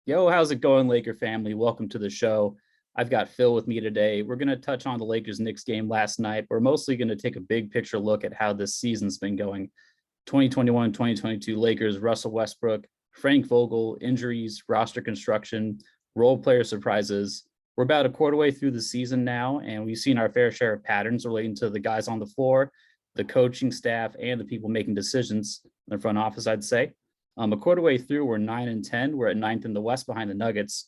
Yo, how's it going, Laker family? Welcome to the show. I've got Phil with me today. We're going to touch on the Lakers Knicks game last night. We're mostly going to take a big picture look at how this season's been going. 2021 2022 Lakers, Russell Westbrook, Frank Vogel, injuries, roster construction, role player surprises. We're about a quarter way through the season now, and we've seen our fair share of patterns relating to the guys on the floor, the coaching staff, and the people making decisions in the front office, I'd say. A quarter way through, we're 9-10. We're at ninth in the West behind the Nuggets.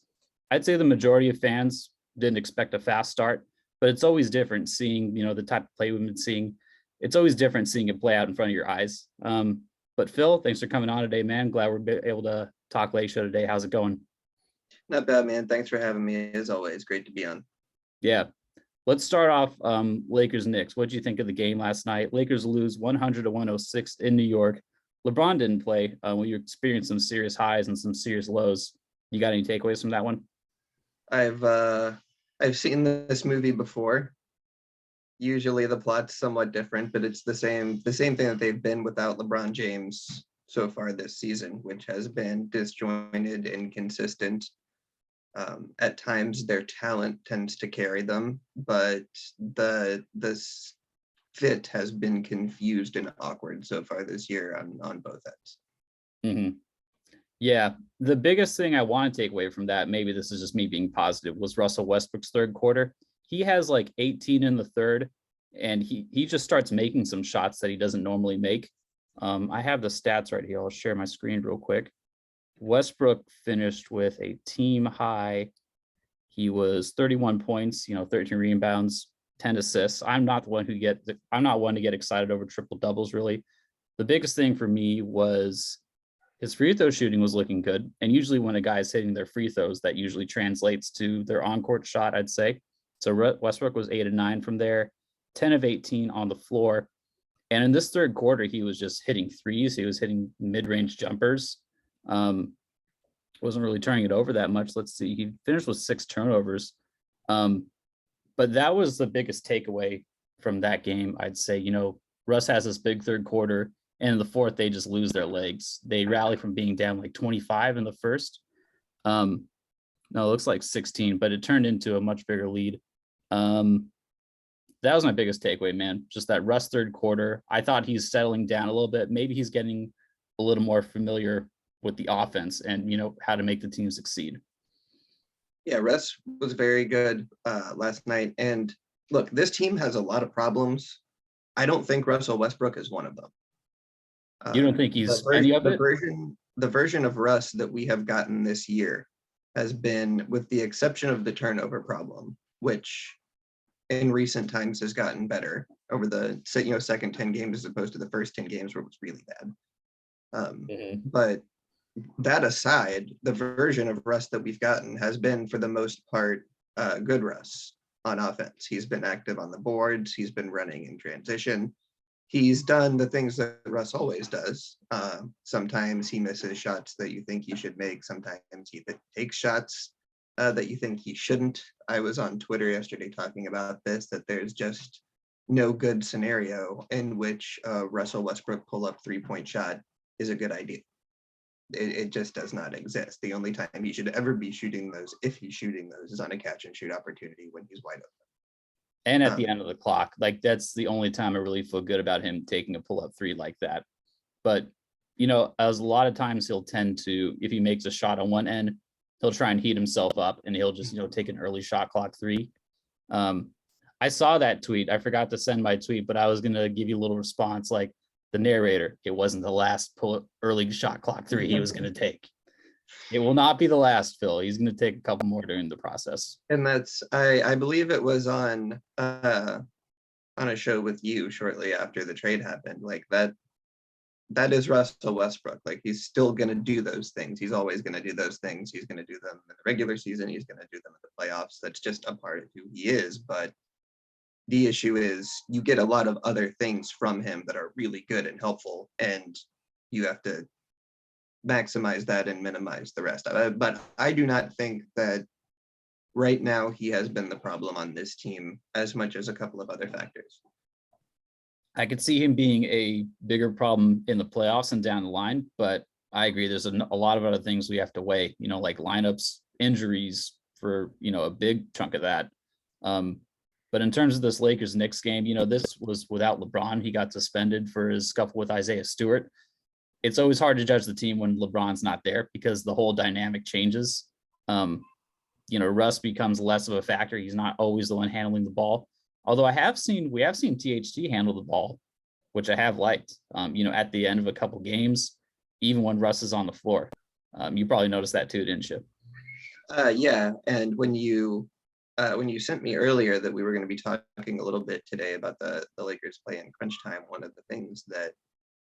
I'd say the majority of fans didn't expect a fast start, but it's always different seeing, the type of play we've been seeing. It's always different seeing it play out in front of your eyes. But Phil, thanks for coming on today, man. Glad we're able to talk Lakeshow today. How's it going? Not bad, man. Thanks for having me. As always, great to be on. Yeah. Let's start off Lakers Knicks. What did you think of the game last night? Lakers lose 100-106 in New York. LeBron didn't play. We experienced some serious highs and some serious lows. You got any takeaways from that one? I've seen this movie before. Usually the plot's somewhat different, but it's the same thing that they've been without LeBron James so far this season, which has been disjointed, inconsistent. At times their talent tends to carry them, but the fit has been confused and awkward so far this year on both ends. Mm-hmm. Yeah, the biggest thing I want to take away from that, maybe this is just me being positive, was Russell Westbrook's third quarter. He has like 18 in the third, and he just starts making some shots that he doesn't normally make. I have the stats right here. I'll share my screen real quick. Westbrook finished with a team high. He was 31 points, 13 rebounds, 10 assists. I'm not one to get excited over triple doubles, really. The biggest thing for me was his free throw shooting was looking good. And usually when a guy is hitting their free throws, that usually translates to their on-court shot, I'd say. So Westbrook was 8 of 9 from there, 10 of 18 on the floor. And in this third quarter, he was just hitting threes. He was hitting mid-range jumpers. Wasn't really turning it over that much. Let's see. He finished with 6 turnovers. But that was the biggest takeaway from that game. I'd say, Russ has this big third quarter, and in the fourth, they just lose their legs. They rally from being down like 25 in the first. No, it looks like 16, but it turned into a much bigger lead. That was my biggest takeaway, man. Just that Russ third quarter. I thought he's settling down a little bit. Maybe he's getting a little more familiar with the offense and, how to make the team succeed. Yeah, Russ was very good last night. And look, this team has a lot of problems. I don't think Russell Westbrook is one of them. You don't think he's any of it? The version of Russ that we have gotten this year has been, with the exception of the turnover problem, which in recent times has gotten better over the second 10 games as opposed to the first 10 games where it was really bad. But that aside, the version of Russ that we've gotten has been, for the most part, good Russ on offense. He's been active on the boards. He's been running in transition. He's done the things that Russ always does. Sometimes he misses shots that you think he should make. Sometimes he takes shots that you think he shouldn't. I was on Twitter yesterday talking about this, that there's just no good scenario in which Russell Westbrook pull-up three-point shot is a good idea. It just does not exist. The only time he should ever be shooting those, if he's shooting those, is on a catch and shoot opportunity when he's wide open. And at the end of the clock, like that's the only time I really feel good about him taking a pull-up three like that. But, as a lot of times he'll tend to, if he makes a shot on one end, he'll try and heat himself up and he'll just, take an early shot clock three. I saw that tweet. I forgot to send my tweet, but I was going to give you a little response like the narrator. It wasn't the last early shot clock three he was going to take. It will not be the last, Phil. He's going to take a couple more during the process. And that's, I believe it was on a show with you shortly after the trade happened. Like that is Russell Westbrook. Like, he's still going to do those things. He's always going to do those things. He's going to do them in the regular season. He's going to do them in the playoffs. That's just a part of who he is. But the issue is you get a lot of other things from him that are really good and helpful, and you have to maximize that and minimize the rest of it. But I do not think that right now he has been the problem on this team as much as a couple of other factors. I could see him being a bigger problem in the playoffs and down the line, but I agree. There's a lot of other things we have to weigh, like lineups, injuries for, a big chunk of that. But in terms of this Lakers Knicks game, this was without LeBron. He got suspended for his scuffle with Isaiah Stewart. It's always hard to judge the team when LeBron's not there because the whole dynamic changes. Russ becomes less of a factor. He's not always the one handling the ball. Although we have seen THT handle the ball, which I have liked, at the end of a couple games, even when Russ is on the floor. You probably noticed that too, didn't you? Yeah, and when you sent me earlier that we were going to be talking a little bit today about the Lakers play in crunch time, one of the things that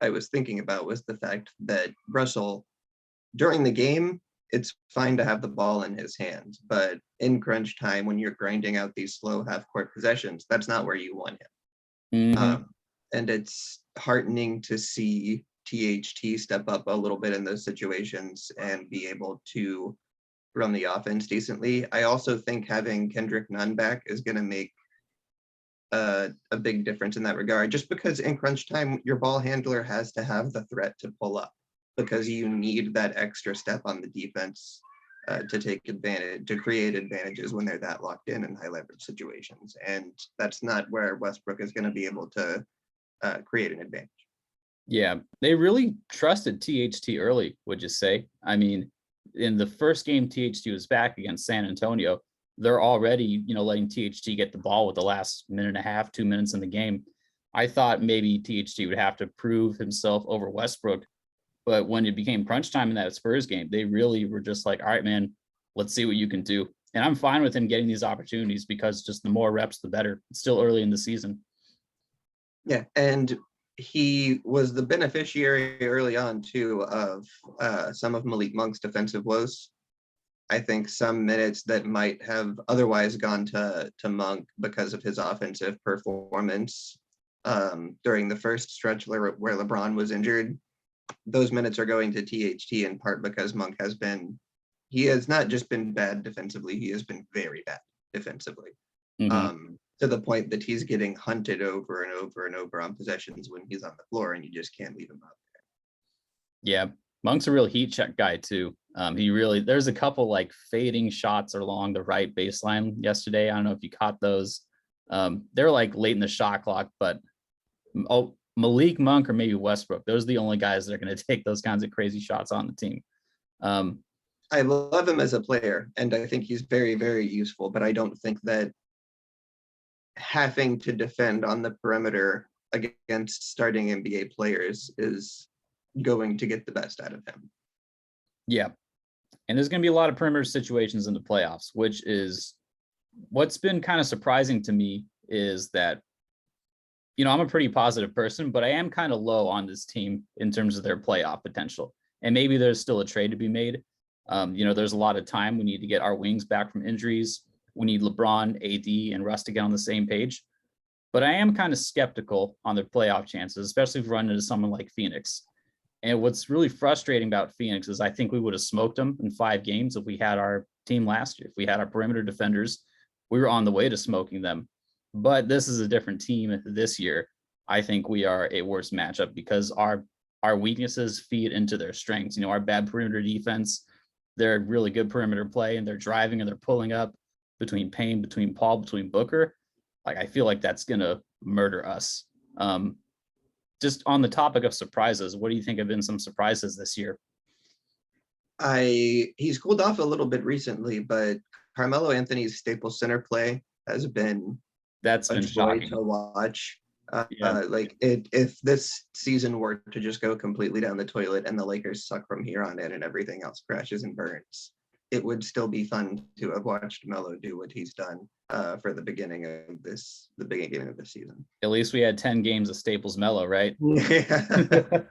I was thinking about was the fact that Russell, during the game, it's fine to have the ball in his hands, but in crunch time, when you're grinding out these slow half-court possessions, that's not where you want him. Mm-hmm. And it's heartening to see THT step up a little bit in those situations and be able to run the offense decently. I also think having Kendrick Nunn back is going to make a big difference in that regard, just because in crunch time, your ball handler has to have the threat to pull up because you need that extra step on the defense to take advantage, to create advantages when they're that locked in high leverage situations. And that's not where Westbrook is going to be able to create an advantage. Yeah, they really trusted THT early, would you say? I mean, in the first game THT was back against San Antonio, they're already, letting THT get the ball with the last minute and a half, 2 minutes in the game. I thought maybe THT would have to prove himself over Westbrook, but when it became crunch time in that Spurs game, they really were just like, all right, man, let's see what you can do. And I'm fine with him getting these opportunities because just the more reps, the better. It's still early in the season. Yeah, and he was the beneficiary early on too of some of Malik Monk's defensive woes. I think some minutes that might have otherwise gone to Monk because of his offensive performance during the first stretch where LeBron was injured, those minutes are going to THT in part because Monk he has not just been bad defensively, he has been very bad defensively. Mm-hmm. To the point that he's getting hunted over and over and over on possessions when he's on the floor and you just can't leave him out there. Yeah, Monk's a real heat check guy too. There's a couple like fading shots along the right baseline yesterday. I don't know if you caught those. They're like late in the shot clock, but Malik Monk or maybe Westbrook, those are the only guys that are going to take those kinds of crazy shots on the team. I love him as a player, and I think he's very, very useful, but I don't think that having to defend on the perimeter against starting NBA players is going to get the best out of him. Yeah. And there's going to be a lot of perimeter situations in the playoffs, which is what's been kind of surprising to me is that, I'm a pretty positive person, but I am kind of low on this team in terms of their playoff potential. And maybe there's still a trade to be made. There's a lot of time. We need to get our wings back from injuries. We need LeBron, AD, and Russ to get on the same page. But I am kind of skeptical on their playoff chances, especially if we run into someone like Phoenix. And what's really frustrating about Phoenix is I think we would have smoked them in 5 games if we had our team last year. If we had our perimeter defenders, we were on the way to smoking them. But this is a different team this year. I think we are a worse matchup because our weaknesses feed into their strengths. Our bad perimeter defense, they're really good perimeter play, and they're driving and they're pulling up between Payne, between Paul, between Booker. Like, I feel like that's going to murder us. Just on the topic of surprises, what do you think have been some surprises this year? He's cooled off a little bit recently, but Carmelo Anthony's Staples Center play has been That's been joy shocking to watch. Yeah. If this season were to just go completely down the toilet and the Lakers suck from here on in and everything else crashes and burns, it would still be fun to have watched Melo do what he's done for the beginning of this season. At least we had 10 games of Staples Melo, right? Yeah.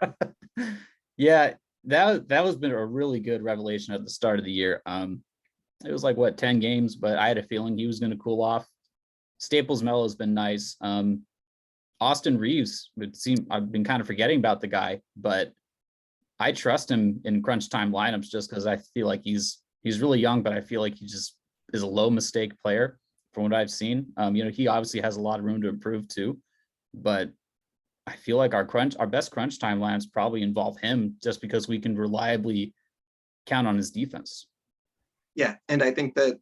Yeah, that was been a really good revelation at the start of the year. It was like 10 games, but I had a feeling he was going to cool off. Staples Melo has been nice. Austin Reeves, I've been kind of forgetting about the guy, but I trust him in crunch time lineups just because I feel like he's really young, but I feel like he just is a low mistake player from what I've seen. He obviously has a lot of room to improve too, but I feel like our best crunch time lines probably involve him just because we can reliably count on his defense. Yeah, and I think that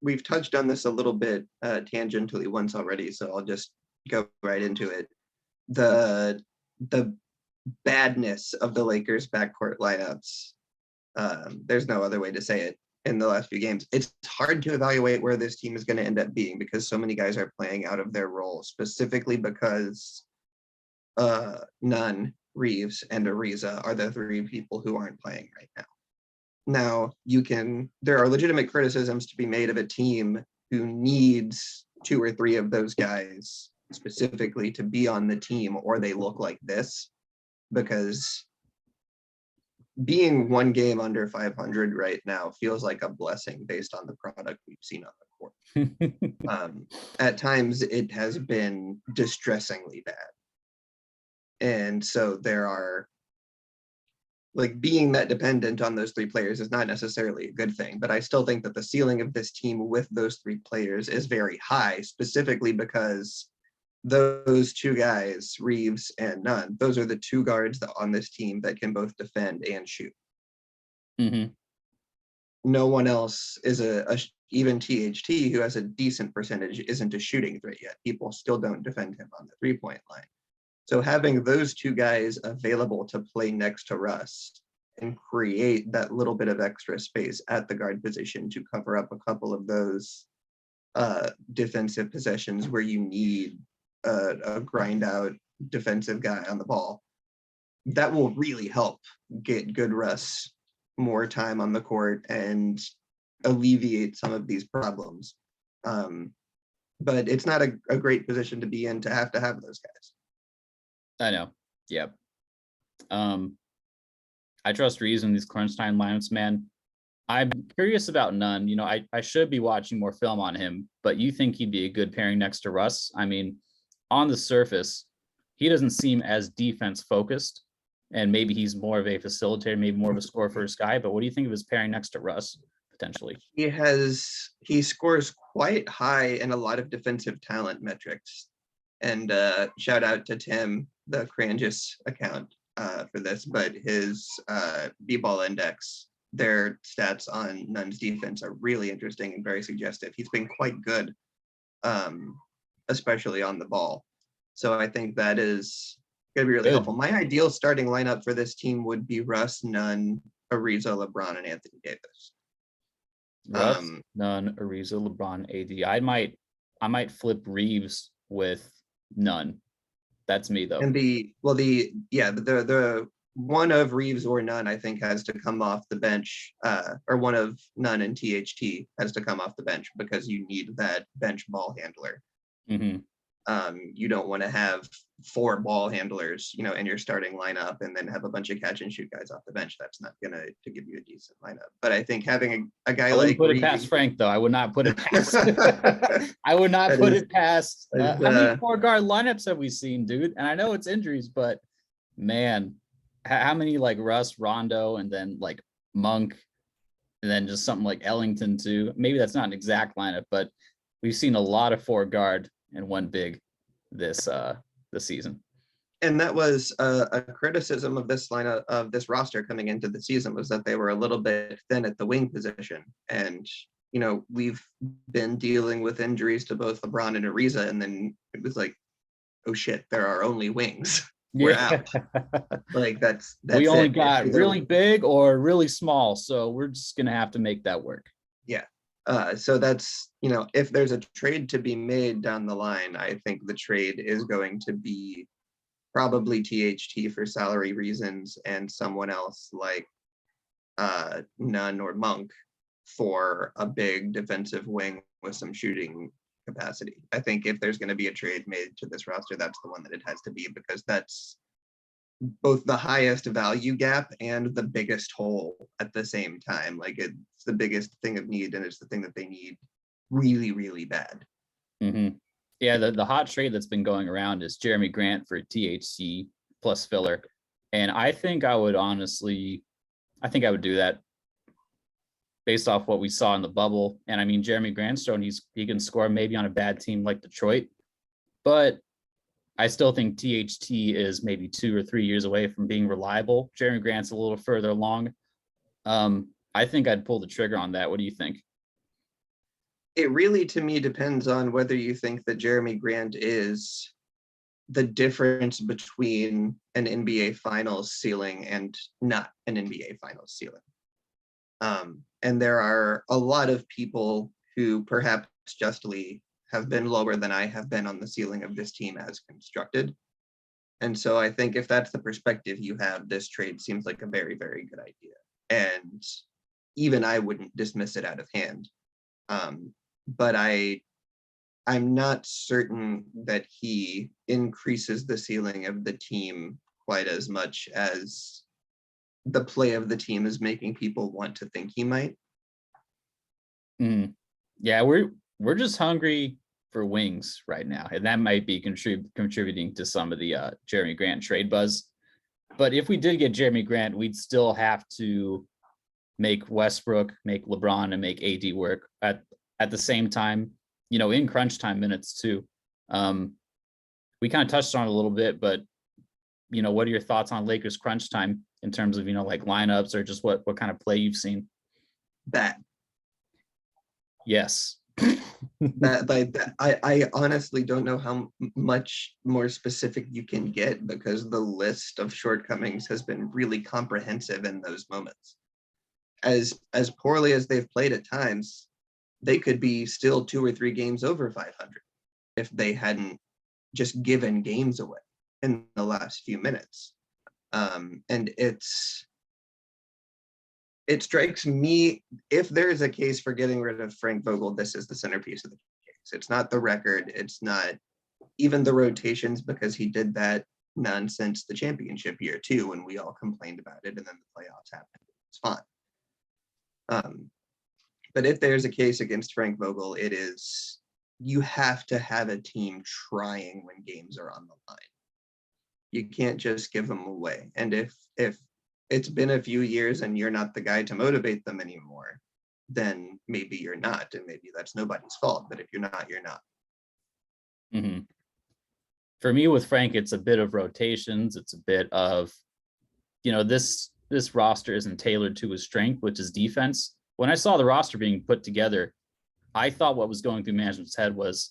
we've touched on this a little bit tangentially once already, so I'll just go right into it. The badness of the Lakers backcourt lineups. There's no other way to say it. In the last few games, it's hard to evaluate where this team is going to end up being because so many guys are playing out of their role, specifically because Nunn, Reeves, and Ariza are the three people who aren't playing right now. Now, there are legitimate criticisms to be made of a team who needs two or three of those guys specifically to be on the team, or they look like this, because being one game under 500 right now feels like a blessing based on the product we've seen on the court. At times, it has been distressingly bad. And so being that dependent on those three players is not necessarily a good thing, but I still think that the ceiling of this team with those three players is very high, specifically because those two guys, Reeves and Nunn, those are the two guards on this team that can both defend and shoot. Mm-hmm. No one else is even THT, who has a decent percentage, isn't a shooting threat yet. People still don't defend him on the 3-point line. So having those two guys available to play next to Russ and create that little bit of extra space at the guard position to cover up a couple of those defensive possessions where you need a grind out defensive guy on the ball, that will really help get good Russ more time on the court and alleviate some of these problems. But it's not a great position to be in to have those guys. I know. Yep. I trust Reeves in these crunch time lineups, man. I'm curious about Nunn. You know, I should be watching more film on him, but you think he'd be a good pairing next to Russ? I mean, on the surface, he doesn't seem as defense focused, and maybe he's more of a facilitator, maybe more of a score first guy. But what do you think of his pairing next to Russ potentially? He scores quite high in a lot of defensive talent metrics, and shout out to Tim, the Crangus account, for this. But his B-ball index, their stats on Nunn's defense are really interesting and very suggestive. He's been quite good, especially on the ball. So I think that is going to be really helpful. My ideal starting lineup for this team would be Russ, Nunn, Ariza, LeBron, and Anthony Davis. Russ, Nunn, Ariza, LeBron, AD. I might flip Reeves with Nunn. That's me though. And the one of Reeves or Nunn, I think, has to come off the bench, or one of Nunn and THT has to come off the bench because you need that bench ball handler. Mm-hmm. You don't want to have 4 ball handlers, in your starting lineup and then have a bunch of catch and shoot guys off the bench. That's not gonna to give you a decent lineup. But I think having a guy like put it past Frank though. I would not put it past. I would not put it past. How many 4-guard lineups have we seen, dude? And I know it's injuries, but man, how many like Russ, Rondo, and then like Monk, and then just something like Ellington too. Maybe that's not an exact lineup, but we've seen a lot of 4-guard and 1 big this season. And that was a criticism of this lineup, of this roster coming into the season, was that they were a little bit thin at the wing position. And, we've been dealing with injuries to both LeBron and Ariza, and then it was like, oh shit, there are only wings. We're out. Like that's we only got really big or really small, so we're just gonna have to make that work. Yeah. So that's, if there's a trade to be made down the line, I think the trade is going to be probably THT for salary reasons and someone else like Nunn or Monk for a big defensive wing with some shooting capacity. I think if there's going to be a trade made to this roster, that's the one that it has to be, because that's both the highest value gap and the biggest hole at the same time. Like, it's the biggest thing of need, and it's the thing that they need really, really bad. Mm-hmm. Yeah, the hot trade that's been going around is Jeremy Grant for THC plus filler. And I think I would do that based off what we saw in the bubble. And I mean, Jeremy Grant's shown he can score maybe on a bad team like Detroit, but I still think THT is maybe 2 or 3 years away from being reliable. Jeremy Grant's a little further along. I think I'd pull the trigger on that. What do you think? It really, to me, depends on whether you think that Jeremy Grant is the difference between an NBA Finals ceiling and not an NBA Finals ceiling. And there are a lot of people who perhaps justly have been lower than I have been on the ceiling of this team as constructed. And so I think if that's the perspective you have, this trade seems like a very, very good idea. And even I wouldn't dismiss it out of hand. But I'm not certain that he increases the ceiling of the team quite as much as the play of the team is making people want to think he might. Yeah, we're just hungry for wings right now, and that might be contributing to some of the Jeremy Grant trade buzz. But if we did get Jeremy Grant, we'd still have to make Westbrook, make LeBron, and make AD work at the same time, in crunch time minutes too. We kind of touched on it a little bit, but what are your thoughts on Lakers crunch time in terms of like lineups or just what kind of play you've seen? Bad. Yes. I honestly don't know how much more specific you can get, because the list of shortcomings has been really comprehensive in those moments. As poorly as they've played at times, they could be still 2 or 3 games over 500 if they hadn't just given games away in the last few minutes. And it strikes me, if there is a case for getting rid of Frank Vogel, this is the centerpiece of the case. It's not the record. It's not even the rotations, because he did that nonsense the championship year too, when we all complained about it, and then the playoffs happened. It's fine. But if there's a case against Frank Vogel, it is, you have to have a team trying when games are on the line. You can't just give them away. And if it's been a few years and you're not the guy to motivate them anymore, then maybe you're not, and maybe that's nobody's fault. But if you're not, you're not. Mm-hmm. For me with Frank, it's a bit of rotations. It's a bit of, this roster isn't tailored to his strength, which is defense. When I saw the roster being put together, I thought what was going through management's head was,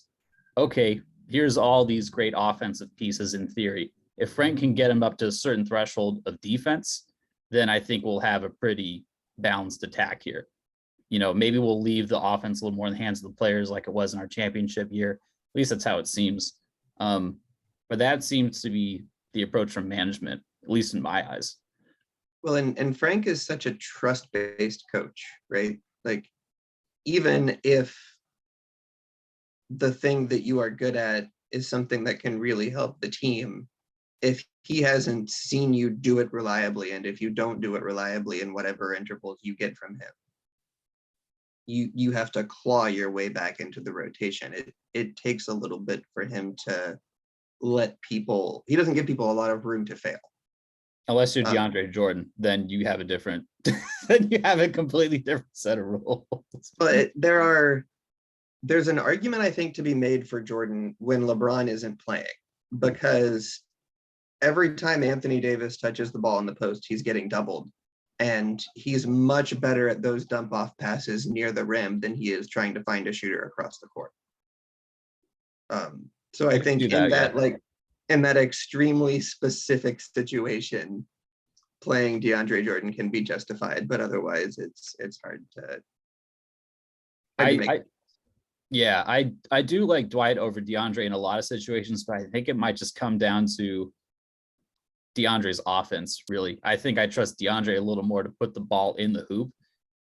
okay, here's all these great offensive pieces in theory. If Frank can get him up to a certain threshold of defense, then I think we'll have a pretty balanced attack here. Maybe we'll leave the offense a little more in the hands of the players like it was in our championship year. At least that's how it seems. But that seems to be the approach from management, at least in my eyes. Well, and Frank is such a trust-based coach, right? Like, even if the thing that you are good at is something that can really help the team, if he hasn't seen you do it reliably, and if you don't do it reliably in whatever intervals you get from him, you have to claw your way back into the rotation. It takes a little bit for him to let people, he doesn't give people a lot of room to fail. Unless you're DeAndre Jordan, then you have then you have a completely different set of rules. But there's an argument, I think, to be made for Jordan when LeBron isn't playing, because every time Anthony Davis touches the ball in the post, he's getting doubled. And he's much better at those dump off passes near the rim than he is trying to find a shooter across the court. So I think in that extremely specific situation, playing DeAndre Jordan can be justified, but otherwise it's hard to. I do like Dwight over DeAndre in a lot of situations, but I think it might just come down to DeAndre's offense, really. I think I trust DeAndre a little more to put the ball in the hoop.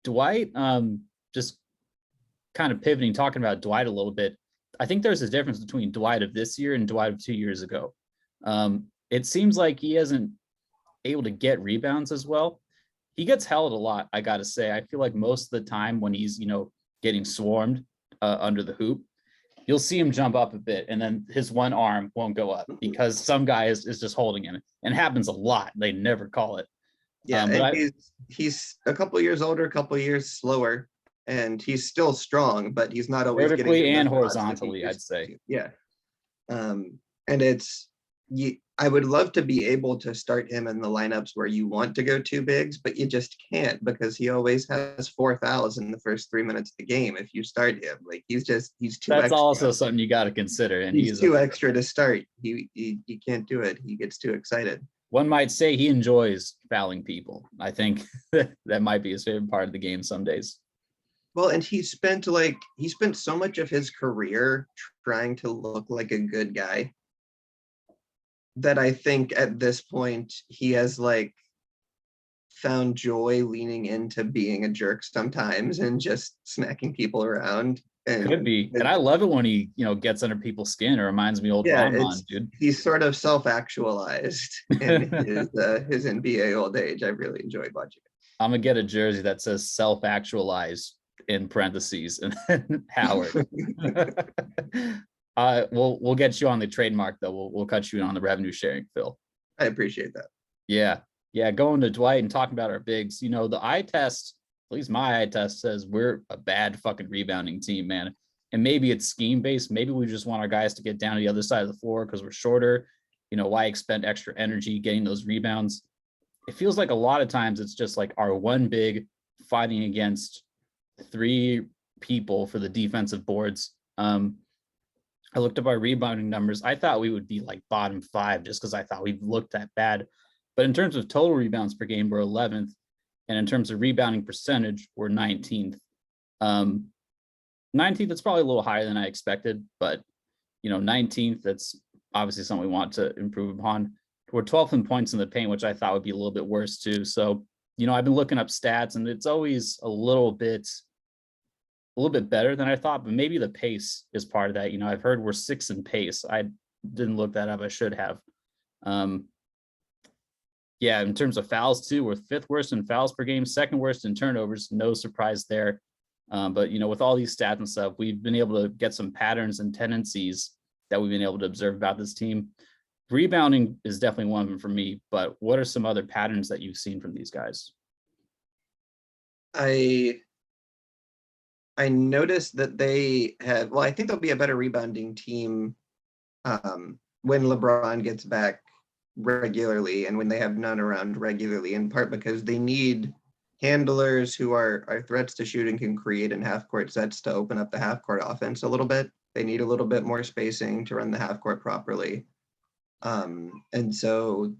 Dwight, just kind of pivoting, talking about Dwight a little bit, I think there's a difference between Dwight of this year and Dwight of 2 years ago. It seems like he isn't able to get rebounds as well. He gets held a lot, I got to say. I feel like most of the time when he's, getting swarmed under the hoop, you'll see him jump up a bit, and then his one arm won't go up because some guy is just holding him. And it happens a lot. They never call it. Yeah, and he's a couple years older, a couple years slower, and he's still strong, but he's not always vertically and horizontally, I'd say. Yeah. And I would love to be able to start him in the lineups where you want to go two bigs, but you just can't because he always has 4 fouls in the first 3 minutes of the game. If you start him, like he's too That's extra. also something you got to consider. And He's too extra to start. He can't do it. He gets too excited. One might say he enjoys fouling people. I think that might be his favorite part of the game some days. Well, and he spent so much of his career trying to look like a good guy that I think at this point he has like found joy leaning into being a jerk sometimes and just smacking people around. And Could be. And I love it when he, gets under people's skin. It reminds me old Ron, dude. He's sort of self-actualized in his NBA old age. I really enjoyed watching it. I'm gonna get a jersey that says self-actualized in parentheses and then Howard. We'll get you on the trademark though. We'll cut you in on the revenue sharing, Phil. I appreciate that. Yeah. Going to Dwight and talking about our bigs. The eye test, at least my eye test, says we're a bad fucking rebounding team, man. And maybe it's scheme based. Maybe we just want our guys to get down to the other side of the floor because we're shorter. Why expend extra energy getting those rebounds? It feels like a lot of times it's just like our one big fighting against three people for the defensive boards. I looked up our rebounding numbers. I thought we would be like bottom 5 just because I thought we looked that bad. But in terms of total rebounds per game, we're 11th. And in terms of rebounding percentage, we're 19th. 19th, that's probably a little higher than I expected. But, 19th, that's obviously something we want to improve upon. We're 12th in points in the paint, which I thought would be a little bit worse too. So, I've been looking up stats and it's always a little bit better than I thought, but maybe the pace is part of that. I've heard we're 6th in pace. I didn't look that up. I should have. In terms of fouls too, we're 5th worst in fouls per game, 2nd worst in turnovers. No surprise there. But with all these stats and stuff, we've been able to get some patterns and tendencies that we've been able to observe about this team. Rebounding is definitely one of them for me, but what are some other patterns that you've seen from these guys? I noticed that they have, I think they'll be a better rebounding team when LeBron gets back regularly and when they have none around regularly, in part because they need handlers who are threats to shoot and can create in half-court sets to open up the half-court offense a little bit. They need a little bit more spacing to run the half-court properly. And so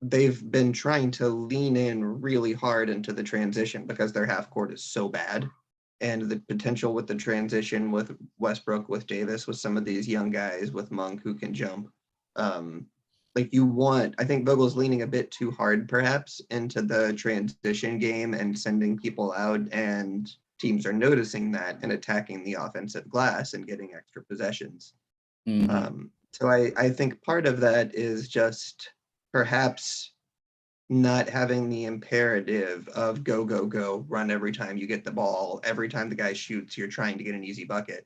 they've been trying to lean in really hard into the transition because their half-court is so bad. And the potential with the transition with Westbrook, with Davis, with some of these young guys, with Monk who can jump. I think Vogel's leaning a bit too hard perhaps into the transition game and sending people out, and teams are noticing that and attacking the offensive glass and getting extra possessions. Mm-hmm. So I think part of that is just perhaps not having the imperative of go, go, go, run every time you get the ball. Every time the guy shoots, you're trying to get an easy bucket.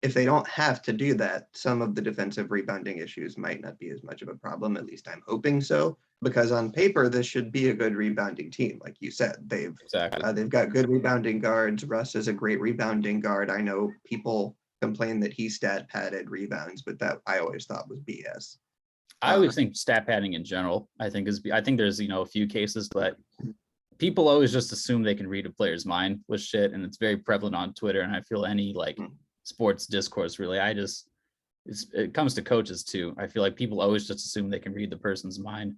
If they don't have to do that, some of the defensive rebounding issues might not be as much of a problem. At least I'm hoping so, because on paper, this should be a good rebounding team. Like you said, they've got good rebounding guards. Russ is a great rebounding guard. I know people complain that he stat padded rebounds, but that I always thought was BS. I always think stat padding in general, I think there's, a few cases, but people always just assume they can read a player's mind with shit. And it's very prevalent on Twitter. And I feel any sports discourse, really, it comes to coaches too. I feel like people always just assume they can read the person's mind.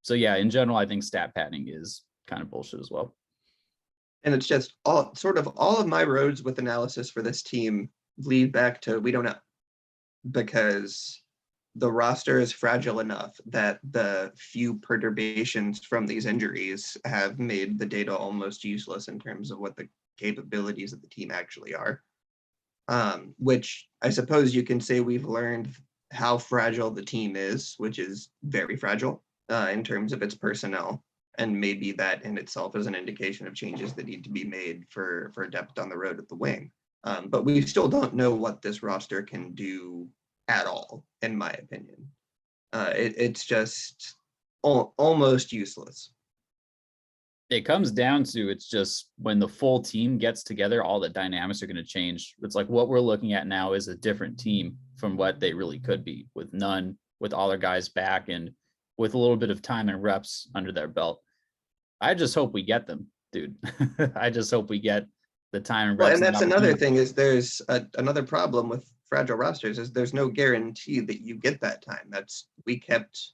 So yeah, in general, I think stat padding is kind of bullshit as well. And it's just all of my roads with analysis for this team lead back to we don't know, because the roster is fragile enough that the few perturbations from these injuries have made the data almost useless in terms of what the capabilities of the team actually are. Which I suppose you can say we've learned how fragile the team is, which is very fragile in terms of its personnel. And maybe that in itself is an indication of changes that need to be made for depth on the road at the wing. But we still don't know what this roster can do at all, in my opinion. It's just almost useless. It comes down to it's just when the full team gets together, all the dynamics are going to change. It's like what we're looking at now is a different team from what they really could be with none, with all their guys back and with a little bit of time and reps under their belt. I just hope we get them, dude. I just hope we get the time and Well, reps. and And that's another thing is there's another problem with fragile rosters is there's no guarantee that you get that time. We kept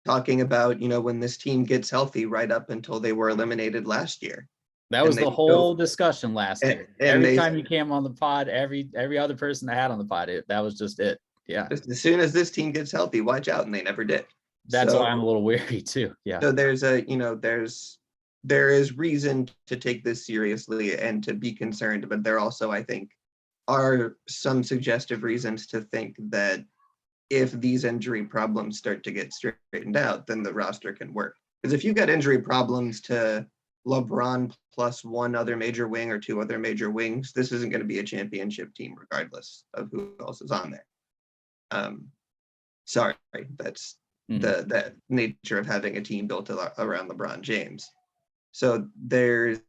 talking about, when this team gets healthy right up until they were eliminated last year. That was the whole discussion last year. And every time you came on the pod, every other person I had on the pod, that was just it. Yeah. Just as soon as this team gets healthy, watch out, and they never did. That's why I'm a little weary too. Yeah. So there is reason to take this seriously and to be concerned, but there also, I think, are some suggestive reasons to think that if these injury problems start to get straightened out, then the roster can work. Because if you've got injury problems to LeBron plus one other major wing or two other major wings, this isn't going to be a championship team regardless of who else is on there. Sorry, that's the nature of having a team built around LeBron James. So there's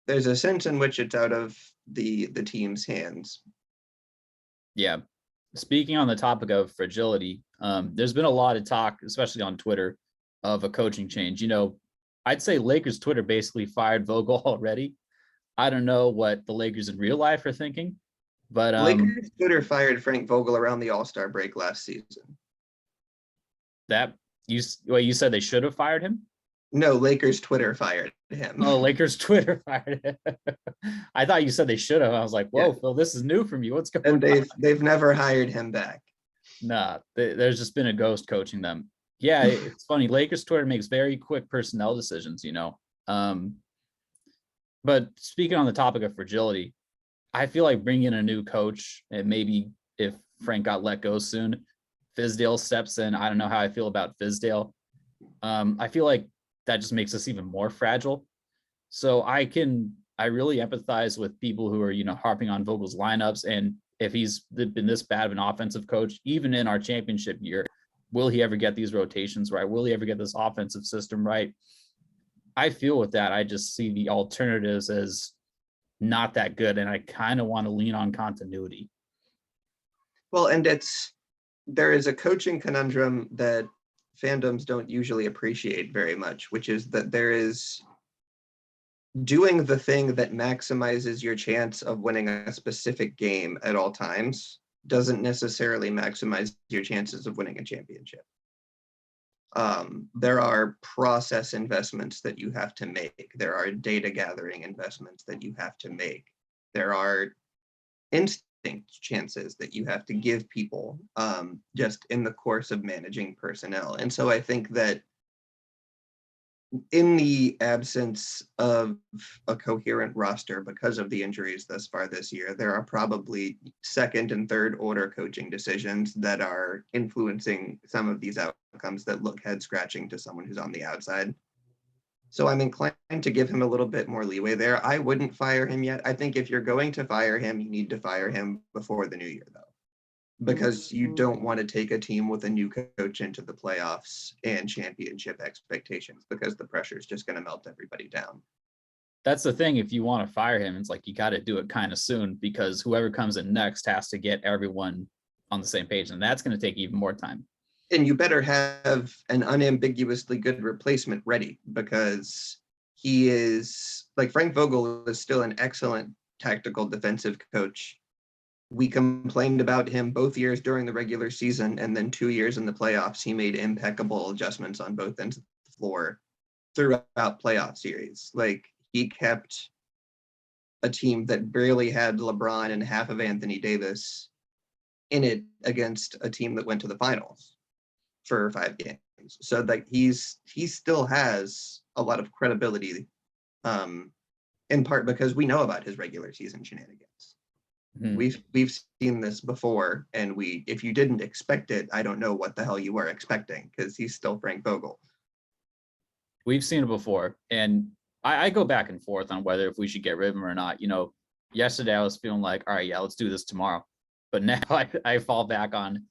a sense in which it's out of the team's hands. Yeah. Speaking on the topic of fragility, there's been a lot of talk, especially on Twitter, of a coaching change. I'd say Lakers Twitter basically fired Vogel already. I don't know what the Lakers in real life are thinking, but Lakers Twitter fired Frank Vogel around the All-Star break last season. That you said they should have fired him? No, Lakers Twitter fired him. Oh, Lakers Twitter fired him. I thought you said they should have. I was like, whoa, yeah. Phil, this is new from you. What's going on? And they've never hired him back. Nah, there's just been a ghost coaching them. Yeah, it's funny. Lakers Twitter makes very quick personnel decisions, But speaking on the topic of fragility, I feel like bringing in a new coach, and maybe if Frank got let go soon, Fizdale steps in. I don't know how I feel about Fizdale. I feel like that just makes us even more fragile. So I really empathize with people who are, harping on Vogel's lineups. And if he's been this bad of an offensive coach, even in our championship year, will he ever get these rotations right? Will he ever get this offensive system right? I feel with that, I just see the alternatives as not that good. And I kind of want to lean on continuity. Well, and there is a coaching conundrum that fandoms don't usually appreciate very much, which is that there is doing the thing that maximizes your chance of winning a specific game at all times doesn't necessarily maximize your chances of winning a championship. There are process investments that you have to make. There are data gathering investments that you have to make. There are instinct chances that you have to give people just in the course of managing personnel. And so I think that in the absence of a coherent roster because of the injuries thus far this year, there are probably second and third order coaching decisions that are influencing some of these outcomes that look head scratching to someone who's on the outside. So I'm inclined to give him a little bit more leeway there. I wouldn't fire him yet. I think if you're going to fire him, you need to fire him before the new year, though, because you don't want to take a team with a new coach into the playoffs and championship expectations, because the pressure is just going to melt everybody down. That's the thing. If you want to fire him, it's like you got to do it kind of soon, because whoever comes in next has to get everyone on the same page, and that's going to take even more time. And you better have an unambiguously good replacement ready, because he is, like, Frank Vogel is still an excellent tactical defensive coach. We complained about him both years during the regular season, and then 2 years in the playoffs. He made impeccable adjustments on both ends of the floor throughout playoff series. Like, he kept a team that barely had LeBron and half of Anthony Davis in it against a team that went to the finals for 5 games. So like he still has a lot of credibility, in part because we know about his regular season shenanigans. We've seen this before, and if you didn't expect it, I don't know what the hell you were expecting, because he's still Frank Vogel. We've seen it before, and I go back and forth on whether if we should get rid of him or not. Yesterday I was feeling like, all right, yeah, let's do this tomorrow. But now I fall back on,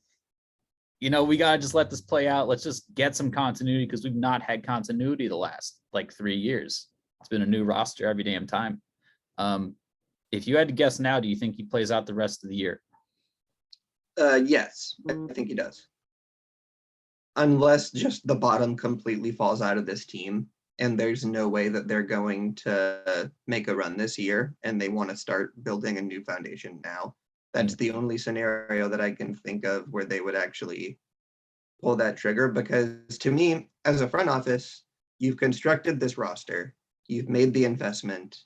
we got to just let this play out. Let's just get some continuity because we've not had continuity the last like 3 years. It's been a new roster every damn time. If you had to guess now, do you think he plays out the rest of the year? Yes, I think he does. Unless just the bottom completely falls out of this team and there's no way that they're going to make a run this year and they want to start building a new foundation now. That's the only scenario that I can think of where they would actually pull that trigger, because to me, as a front office, you've constructed this roster, you've made the investment,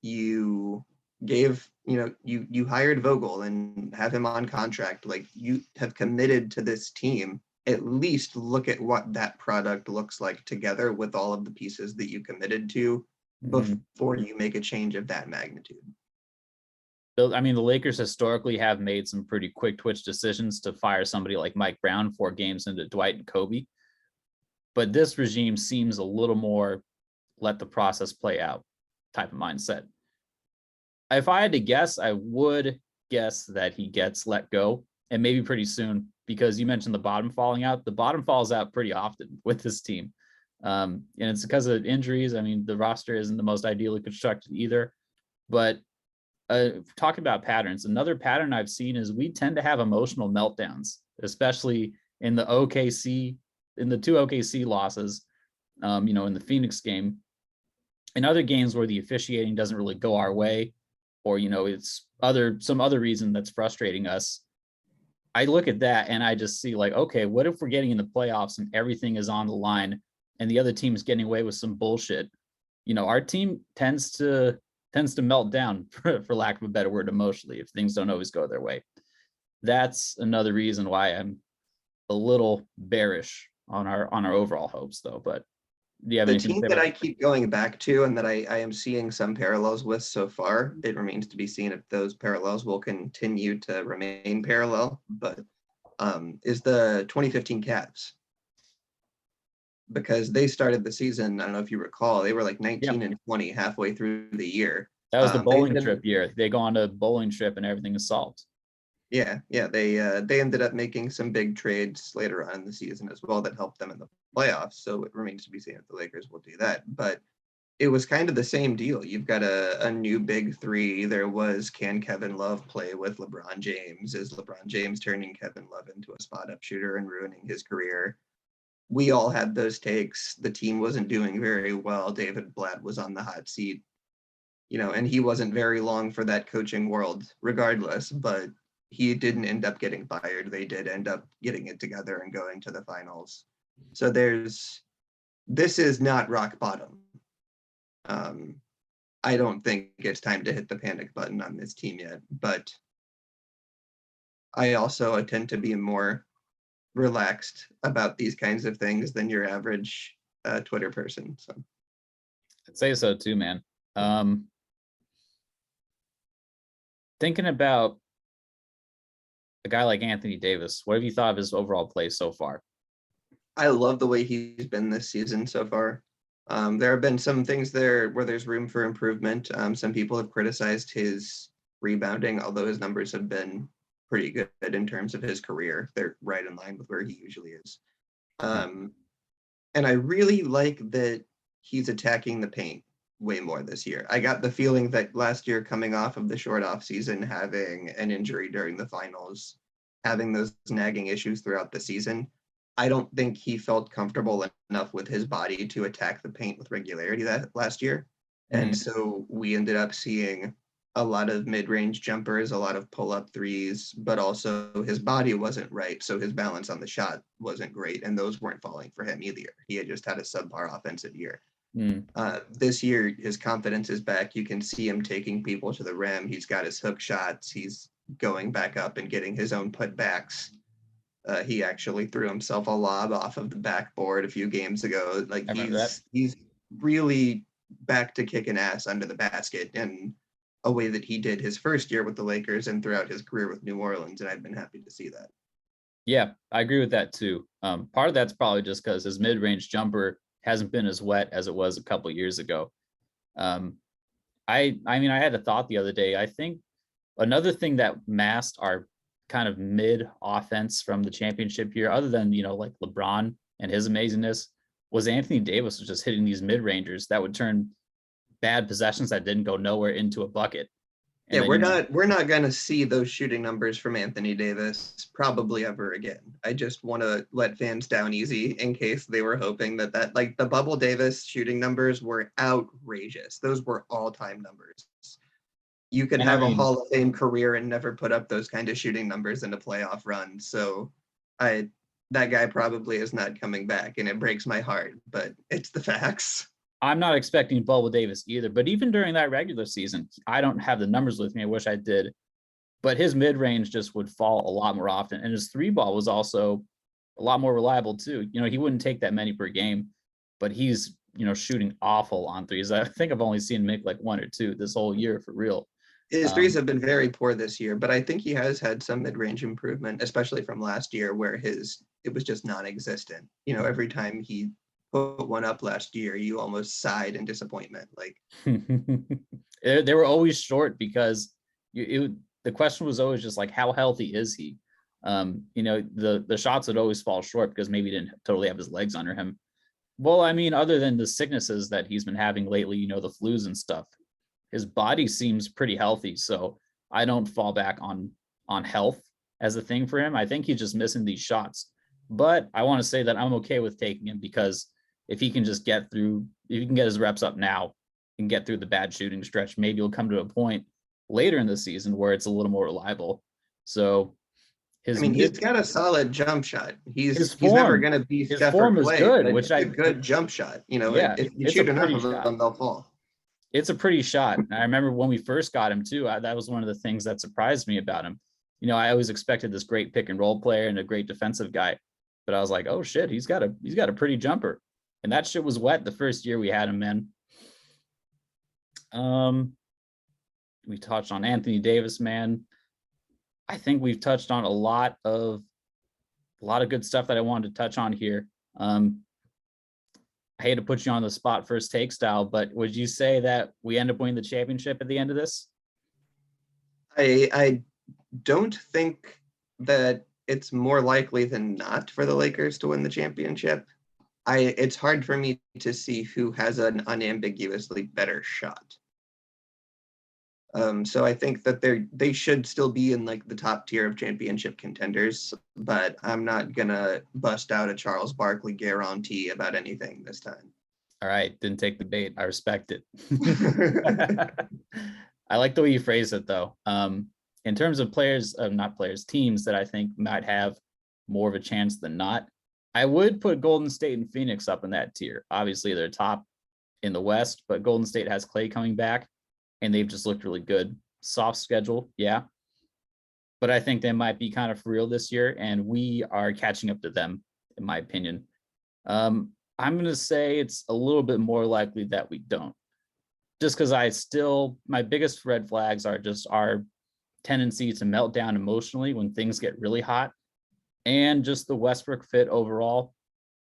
you gave, you hired Vogel and have him on contract. Like, you have committed to this team. At least look at what that product looks like together with all of the pieces that you committed to before you make a change of that magnitude. I mean, the Lakers historically have made some pretty quick twitch decisions to fire somebody like Mike Brown 4 games into Dwight and Kobe. But this regime seems a little more let the process play out type of mindset. If I had to guess, I would guess that he gets let go, and maybe pretty soon, because you mentioned the bottom falling out. The bottom falls out pretty often with this team. And it's because of injuries. I mean, the roster isn't the most ideally constructed either. But talking about patterns, another pattern I've seen is we tend to have emotional meltdowns, especially in the OKC, in the 2 OKC losses, in the Phoenix game. In other games where the officiating doesn't really go our way, or, it's some other reason that's frustrating us, I look at that and I just see like, okay, what if we're getting in the playoffs and everything is on the line and the other team is getting away with some bullshit? Our team tends to melt down, for lack of a better word, emotionally, if things don't always go their way. That's another reason why I'm a little bearish on our overall hopes, though. But do you have the anything team to say that about I keep going back to and that I am seeing some parallels with so far? It remains to be seen if those parallels will continue to remain parallel, but is the 2015 Cavs. Because they started the season, I don't know if you recall, they were like 19 and 20 halfway through the year. That was the bowling trip year. They go on a bowling trip and everything is solved. Yeah. They ended up making some big trades later on in the season as well that helped them in the playoffs. So it remains to be seen if the Lakers will do that. But it was kind of the same deal. You've got a new big three. There was, can Kevin Love play with LeBron James? Is LeBron James turning Kevin Love into a spot-up shooter and ruining his career? We all had those takes. The team wasn't doing very well. David Blatt was on the hot seat, and he wasn't very long for that coaching world regardless, but he didn't end up getting fired. They did end up getting it together and going to the finals. So this is not rock bottom. I don't think it's time to hit the panic button on this team yet, but I also tend to be more relaxed about these kinds of things than your average Twitter person. So I'd say so too, man. Thinking about a guy like Anthony Davis, what have you thought of his overall play so far? I love the way he's been this season so far. There have been some things there where there's room for improvement. Some people have criticized his rebounding, although his numbers have been pretty good in terms of his career. They're right in line with where he usually is. And I really like that he's attacking the paint way more this year. I got the feeling that last year, coming off of the short off season, having an injury during the finals, having those nagging issues throughout the season, I don't think he felt comfortable enough with his body to attack the paint with regularity that last year. And so we ended up seeing a lot of mid-range jumpers, a lot of pull-up threes, but also his body wasn't right. So his balance on the shot wasn't great. And those weren't falling for him either. He had just had a subpar offensive year. This year, his confidence is back. You can see him taking people to the rim. He's got his hook shots. He's going back up and getting his own putbacks. He actually threw himself a lob off of the backboard a few games ago. Like, he's really back to kicking ass under the basket in a way that he did his first year with the Lakers and throughout his career with New Orleans. And I've been happy to see that. Yeah, I agree with that too. Part of that's probably just because his mid-range jumper hasn't been as wet as it was a couple of years ago. I mean, I had a thought the other day. I think another thing that masked our kind of mid offense from the championship year, other than, like LeBron and his amazingness, was Anthony Davis was just hitting these mid-rangers that would turn bad possessions that didn't go nowhere into a bucket. And Yeah, then, we're not going to see those shooting numbers from Anthony Davis probably ever again. I just want to let fans down easy in case they were hoping that like the bubble Davis shooting numbers were outrageous. Those were all-time numbers. You could and I have a mean, Hall of Fame career and never put up those kind of shooting numbers in a playoff run. So I that guy probably is not coming back, and it breaks my heart, but it's the facts. I'm not expecting Bubble Davis either, but even during that regular season, I don't have the numbers with me. I wish I did, but his mid range just would fall a lot more often. And his three ball was also a lot more reliable too. He wouldn't take that many per game, but he's, shooting awful on threes. I think I've only seen him make like one or two this whole year for real. His threes have been very poor this year, but I think he has had some mid-range improvement, especially from last year where it was just non-existent. Every time he put one up last year, you almost sighed in disappointment. Like They were always short because the question was always just like, how healthy is he? The shots would always fall short because maybe he didn't totally have his legs under him. Well, I mean, other than the sicknesses that he's been having lately, the flus and stuff, his body seems pretty healthy. So I don't fall back on health as a thing for him. I think he's just missing these shots. But I want to say that I'm okay with taking him because if he can just if he can get his reps up now and get through the bad shooting stretch, maybe he'll come to a point later in the season where it's a little more reliable. So he's got a solid jump shot. He's form, never going to be his Steph form or is Clay, good, but which it's a good jump shot. If you shoot enough of them, they'll fall. It's a pretty shot. I remember when we first got him too. That was one of the things that surprised me about him. I always expected this great pick and roll player and a great defensive guy, but I was like, oh shit, he's got a pretty jumper, and that shit was wet the first year we had him, man. We touched on Anthony Davis, man. I think we've touched on a lot of good stuff that I wanted to touch on here. I hate to put you on the spot first take style, but would you say that we end up winning the championship at the end of this? I don't think that it's more likely than not for the Lakers to win the championship. It's hard for me to see who has an unambiguously better shot. So I think that they should still be in like the top tier of championship contenders, but I'm not gonna bust out a Charles Barkley guarantee about anything this time. All right, didn't take the bait. I respect it. I like the way you phrase it though. In terms of teams that I think might have more of a chance than not, I would put Golden State and Phoenix up in that tier. Obviously, they're top in the West, but Golden State has Clay coming back, and they've just looked really good. Soft schedule, yeah. But I think they might be kind of for real this year, and we are catching up to them, in my opinion. I'm going to say it's a little bit more likely that we don't. Just because my biggest red flags are just our tendency to melt down emotionally when things get really hot, and just the Westbrook fit overall.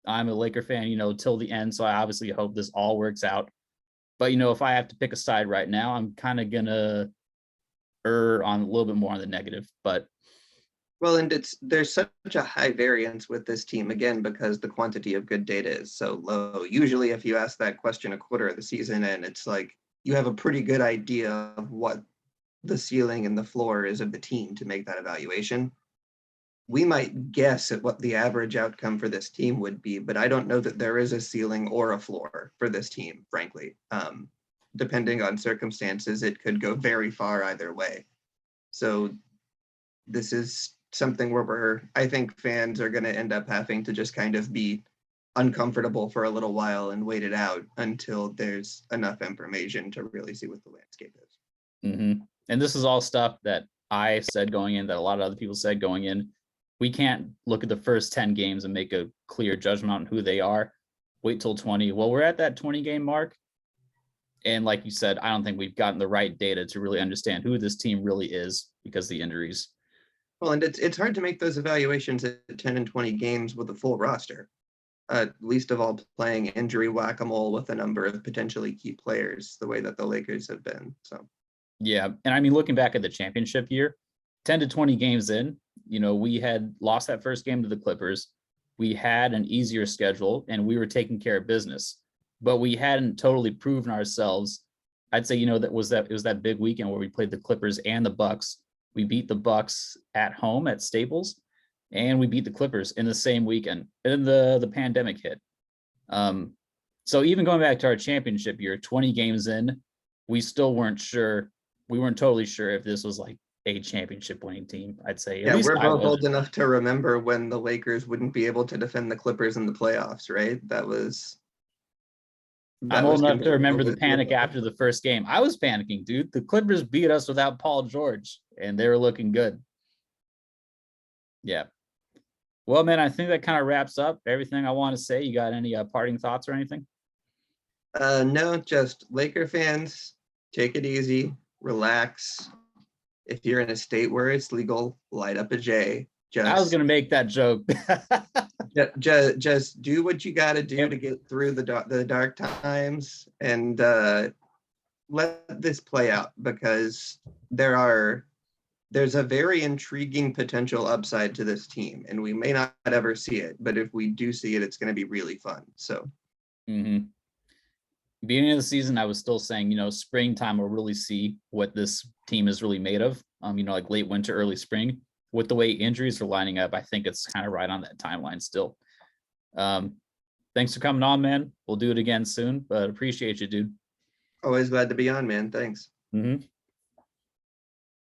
I'm a Laker fan, till the end, so I obviously hope this all works out. But, if I have to pick a side right now, I'm kind of going to err on a little bit more on the negative. But well, and there's such a high variance with this team, again, because the quantity of good data is so low. Usually, if you ask that question a quarter of the season, and it's like you have a pretty good idea of what the ceiling and the floor is of the team to make that evaluation. We might guess at what the average outcome for this team would be, but I don't know that there is a ceiling or a floor for this team, frankly. Depending on circumstances, it could go very far either way. So this is something where I think fans are going to end up having to just kind of be uncomfortable for a little while and wait it out until there's enough information to really see what the landscape is. Mm-hmm. And this is all stuff that I said going in, that a lot of other people said going in. We can't look at the first 10 games and make a clear judgment on who they are. Wait till 20. Well, we're at that 20 game mark. And like you said, I don't think we've gotten the right data to really understand who this team really is because of the injuries. Well, and it's hard to make those evaluations at 10 and 20 games with a full roster. Least of all playing injury whack-a-mole with a number of potentially key players, the way that the Lakers have been. So yeah. And I mean, looking back at the championship year, 10 to 20 games in, we had lost that first game to the Clippers. We had an easier schedule and we were taking care of business, but we hadn't totally proven ourselves. I'd say, it was that big weekend where we played the Clippers and the Bucks. We beat the Bucks at home at Staples, and we beat the Clippers in the same weekend. And then the pandemic hit. So even going back to our championship year, 20 games in, we still weren't sure. We weren't totally sure if this was like a championship winning team. I'd say. Yeah, we're both old enough to remember when the Lakers wouldn't be able to defend the Clippers in the playoffs, right? I'm old enough to remember the panic after the first game. I was panicking, dude. The Clippers beat us without Paul George, and they were looking good. Yeah. Well, man, I think that kind of wraps up everything I want to say. You got any parting thoughts or anything? No, just Laker fans, take it easy, relax. If you're in a state where it's legal, light up a J. I was gonna make that joke. just do what you got to do to get through the dark times, and let this play out, because there's a very intriguing potential upside to this team, and we may not ever see it, but if we do see it, it's going to be really fun. So, beginning of the season, I was still saying, springtime will really see what this team is really made of. Like late winter, early spring. With the way injuries are lining up, I think it's kind of right on that timeline still. Thanks for coming on, man. We'll do it again soon, but appreciate you, dude. Always glad to be on, man. Thanks.